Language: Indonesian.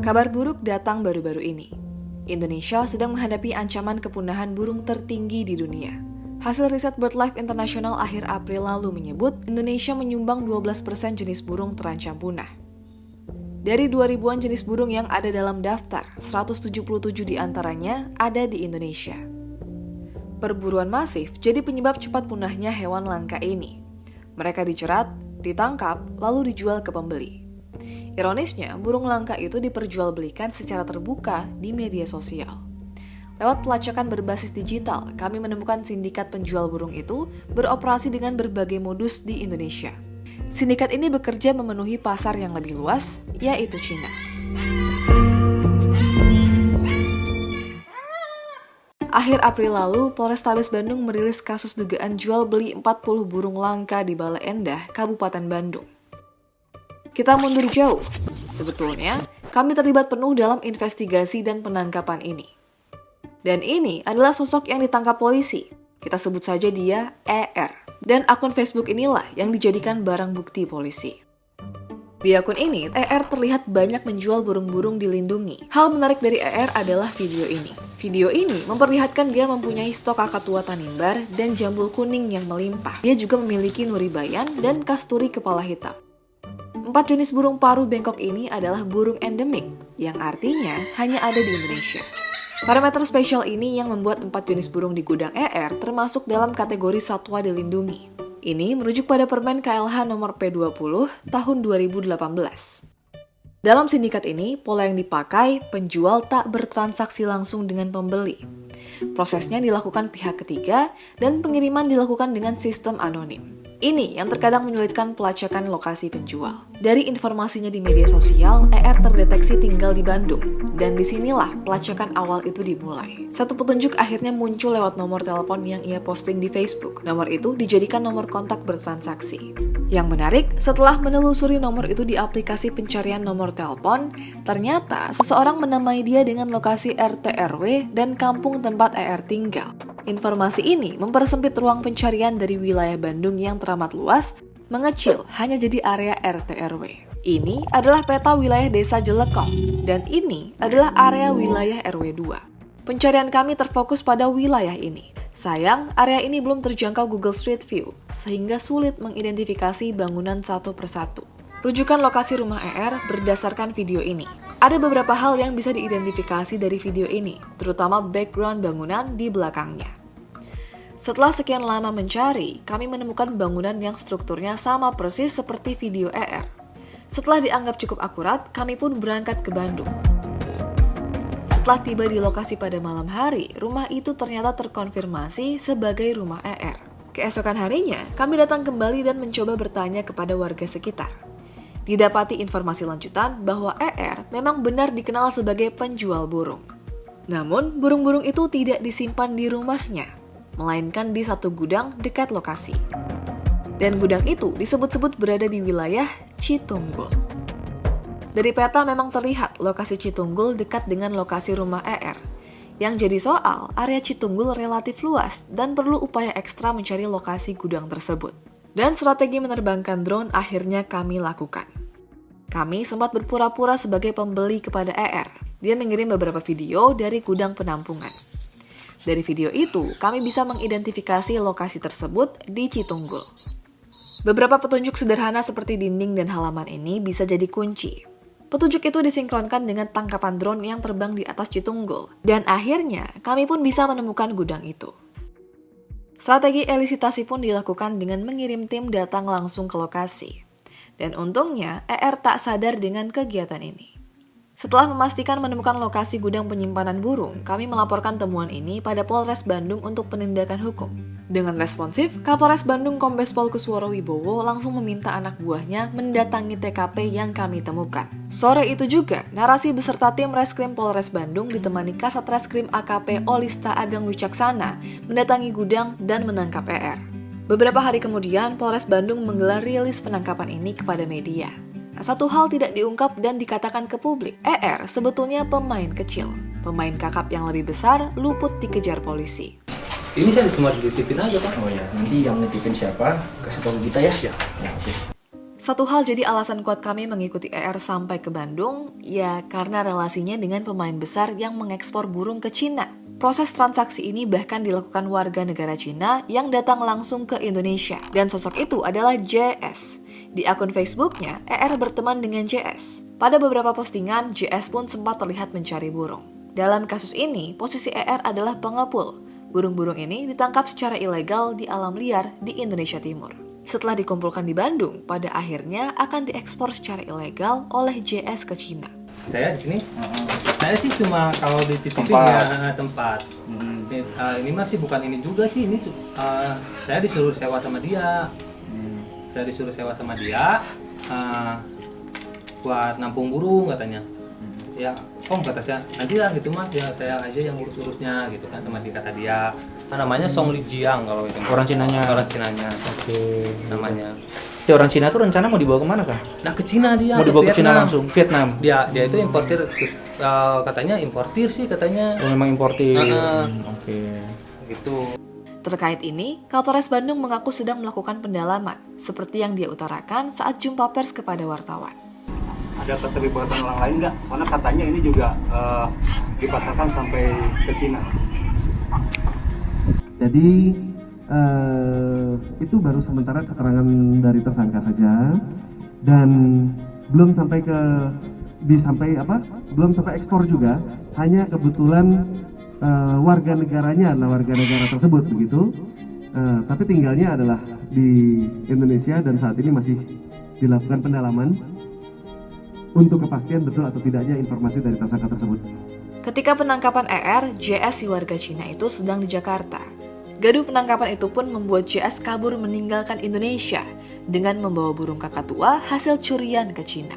Kabar buruk datang baru-baru ini. Indonesia sedang menghadapi ancaman kepunahan burung tertinggi di dunia. Hasil riset BirdLife International akhir April lalu menyebut Indonesia menyumbang 12% jenis burung terancam punah. Dari 2.000-an jenis burung yang ada dalam daftar, 177 diantaranya ada di Indonesia. Perburuan masif jadi penyebab cepat punahnya hewan langka ini. Mereka dicerat, ditangkap, lalu dijual ke pembeli. Ironisnya, burung langka itu diperjualbelikan secara terbuka di media sosial. Lewat pelacakan berbasis digital, kami menemukan sindikat penjual burung itu beroperasi dengan berbagai modus di Indonesia. Sindikat ini bekerja memenuhi pasar yang lebih luas, yaitu Cina. Akhir April lalu, Polrestabes Bandung merilis kasus dugaan jual beli 40 burung langka di Bale Endah, Kabupaten Bandung. Kita mundur jauh. Sebetulnya, kami terlibat penuh dalam investigasi dan penangkapan ini. Dan ini adalah sosok yang ditangkap polisi. Kita sebut saja dia ER. Dan akun Facebook inilah yang dijadikan barang bukti polisi. Di akun ini, ER terlihat banyak menjual burung-burung dilindungi. Hal menarik dari ER adalah video ini. Video ini memperlihatkan dia mempunyai stok kakatua tanimbar dan jambul kuning yang melimpah. Dia juga memiliki nuribayan dan kasturi kepala hitam. 4 jenis burung paruh bengkok ini adalah burung endemik, yang artinya hanya ada di Indonesia. Parameter spesial ini yang membuat 4 jenis burung di gudang ER termasuk dalam kategori satwa dilindungi. Ini merujuk pada Permen KLH nomor P20 tahun 2018. Dalam sindikat ini, pola yang dipakai, penjual tak bertransaksi langsung dengan pembeli. Prosesnya dilakukan pihak ketiga dan pengiriman dilakukan dengan sistem anonim. Ini yang terkadang menyulitkan pelacakan lokasi penjual. Dari informasinya di media sosial, ER terdeteksi tinggal di Bandung. Dan disinilah pelacakan awal itu dimulai. Satu petunjuk akhirnya muncul lewat nomor telepon yang ia posting di Facebook. Nomor itu dijadikan nomor kontak bertransaksi. Yang menarik, setelah menelusuri nomor itu di aplikasi pencarian nomor telepon, ternyata seseorang menamai dia dengan lokasi RT RW dan kampung tempat ER tinggal. Informasi ini mempersempit ruang pencarian dari wilayah Bandung yang teramat luas, mengecil hanya jadi area RT RW. Ini adalah peta wilayah desa Jelekong, dan ini adalah area wilayah RW 2. Pencarian kami terfokus pada wilayah ini. Sayang, area ini belum terjangkau Google Street View, sehingga sulit mengidentifikasi bangunan satu persatu. Rujukan lokasi rumah ER berdasarkan video ini. Ada beberapa hal yang bisa diidentifikasi dari video ini, terutama background bangunan di belakangnya. Setelah sekian lama mencari, kami menemukan bangunan yang strukturnya sama persis seperti video ER. Setelah dianggap cukup akurat, kami pun berangkat ke Bandung. Setelah tiba di lokasi pada malam hari, rumah itu ternyata terkonfirmasi sebagai rumah ER. Keesokan harinya, kami datang kembali dan mencoba bertanya kepada warga sekitar. Didapati informasi lanjutan bahwa ER memang benar dikenal sebagai penjual burung. Namun, burung-burung itu tidak disimpan di rumahnya, melainkan di satu gudang dekat lokasi. Dan gudang itu disebut-sebut berada di wilayah Citunggul. Dari peta memang terlihat lokasi Citunggul dekat dengan lokasi rumah ER. Yang jadi soal, area Citunggul relatif luas dan perlu upaya ekstra mencari lokasi gudang tersebut. Dan strategi menerbangkan drone akhirnya kami lakukan. Kami sempat berpura-pura sebagai pembeli kepada ER. Dia mengirim beberapa video dari gudang penampungan. Dari video itu, kami bisa mengidentifikasi lokasi tersebut di Citunggul. Beberapa petunjuk sederhana seperti dinding dan halaman ini bisa jadi kunci. Petunjuk itu disinkronkan dengan tangkapan drone yang terbang di atas Citunggul. Dan akhirnya, kami pun bisa menemukan gudang itu. Strategi elisitasi pun dilakukan dengan mengirim tim datang langsung ke lokasi. Dan untungnya, ER tak sadar dengan kegiatan ini. Setelah memastikan menemukan lokasi gudang penyimpanan burung, kami melaporkan temuan ini pada Polres Bandung untuk penindakan hukum. Dengan responsif, Kapolres Bandung Kombes Pol Kusworo Wibowo langsung meminta anak buahnya mendatangi TKP yang kami temukan. Sore itu juga, narasi beserta tim Reskrim Polres Bandung ditemani Kasat Reskrim AKP Olista Agang Wicaksana mendatangi gudang dan menangkap ER. Beberapa hari kemudian, Polres Bandung menggelar rilis penangkapan ini kepada media. Satu hal tidak diungkap dan dikatakan ke publik, ER sebetulnya pemain kecil. Pemain kakap yang lebih besar luput dikejar polisi. Ini saya cuma dititipin aja, Pak. Oh ya, nanti yang nitipin siapa? Kasih tahu kita ya. Ya. Ya, oke. Satu hal jadi alasan kuat kami mengikuti ER sampai ke Bandung, ya karena relasinya dengan pemain besar yang mengekspor burung ke Cina. Proses transaksi ini bahkan dilakukan warga negara Cina yang datang langsung ke Indonesia. Dan sosok itu adalah JS. Di akun Facebooknya, ER berteman dengan JS. Pada beberapa postingan, JS pun sempat terlihat mencari burung. Dalam kasus ini, posisi ER adalah pengepul. Burung-burung ini ditangkap secara ilegal di alam liar di Indonesia Timur. Setelah dikumpulkan di Bandung, pada akhirnya akan diekspor secara ilegal oleh JS ke Cina. Saya di sini, saya sih cuma kalau di TV ya tempat. Ini masih bukan ini juga sih, ini saya disuruh sewa sama dia. Saya disuruh sewa sama dia buat nampung burung katanya. Ya, kata saya, nanti lah gitu mas, ya saya aja yang urus-urusnya gitu kan sama dia, kata dia. Namanya Song Lijiang kalau itu. Orang Cinanya. Orang Cinanya. Oke. Namanya. Itu orang Cina tuh rencana mau dibawa kemana kah? Nah ke Cina dia. Mau dibawa ke Cina langsung, Vietnam. Dia itu importir, katanya importir sih katanya. Oh, memang importir. Oke. Gitu. Terkait ini, Kapolres Bandung mengaku sedang melakukan pendalaman, seperti yang dia utarakan saat jumpa pers kepada wartawan. Ada keterlibatan orang lain nggak? Karena katanya ini juga dipasarkan sampai ke Cina. Jadi itu baru sementara keterangan dari tersangka saja dan belum sampai belum sampai ekspor juga, hanya kebetulan warga negaranya adalah warga negara tersebut begitu, tapi tinggalnya adalah di Indonesia dan saat ini masih dilakukan pendalaman untuk kepastian betul atau tidaknya informasi dari tersangka tersebut. Ketika penangkapan ER, JS si warga Cina itu sedang di Jakarta. Gaduh penangkapan itu pun membuat JS kabur meninggalkan Indonesia dengan membawa burung kakatua hasil curian ke Cina.